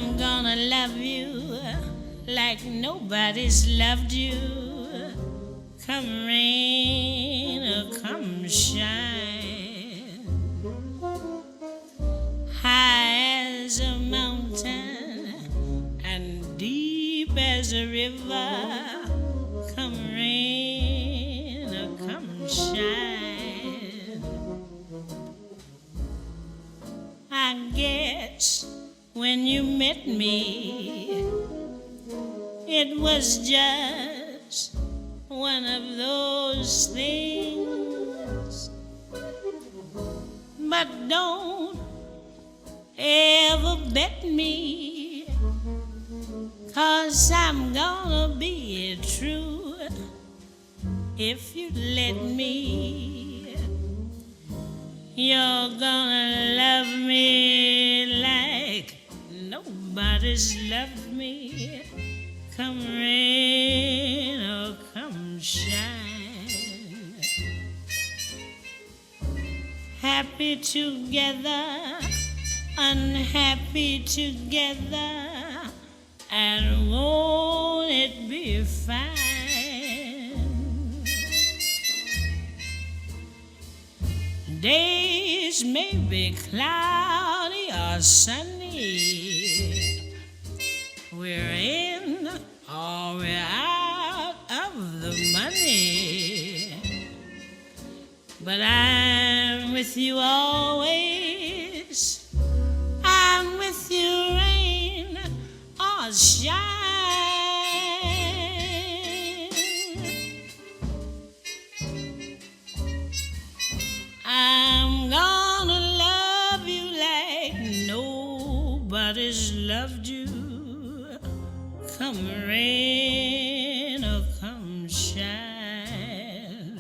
I'm gonna love you like nobody's loved you. Come rain or come shine, high as a mountain and deep as a river. Come rain or come shine. I guess when you met me, it was just one of those things. But don't ever bet me, 'cause I'm gonna be true if you let me. You're gonna love me like nobody's loved me. Come rain or come shine. Happy together, unhappy together, and won't it be fine? Days may be cloudy or sunny, we're in or we're out of the money, but I'm with you always. I'm with you rain or shine. I'm gonna love you like nobody's loved you. Come rain or come shine.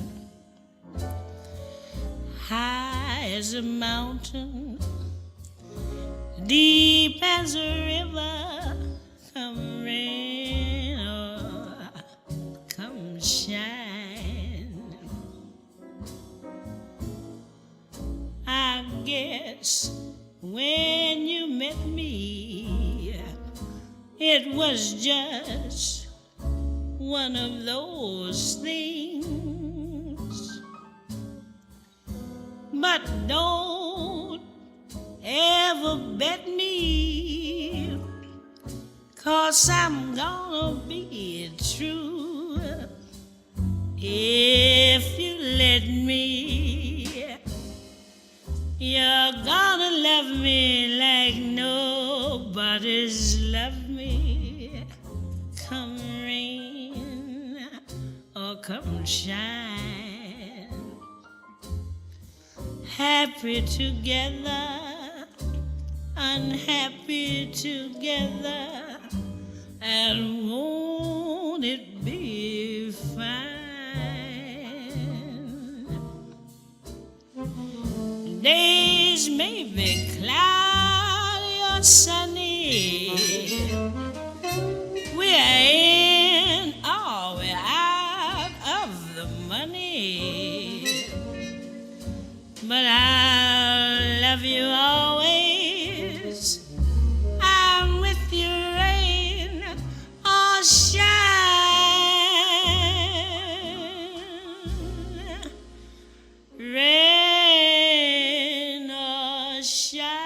High as a mountain, deep as a river. Come rain or come shine. I guess when you met me, it was just one of those things. But don't ever bet me, 'cause I'm gonna be true if you let me. You're gonna love me like nobody's loved me. Come rain or come shine. Happy together, unhappy together, and won't it be fine? Days may be cloudy or sunny, we're in or we're out of the money, but I'll love you always. I'm with you rain or shine. Rain or shine.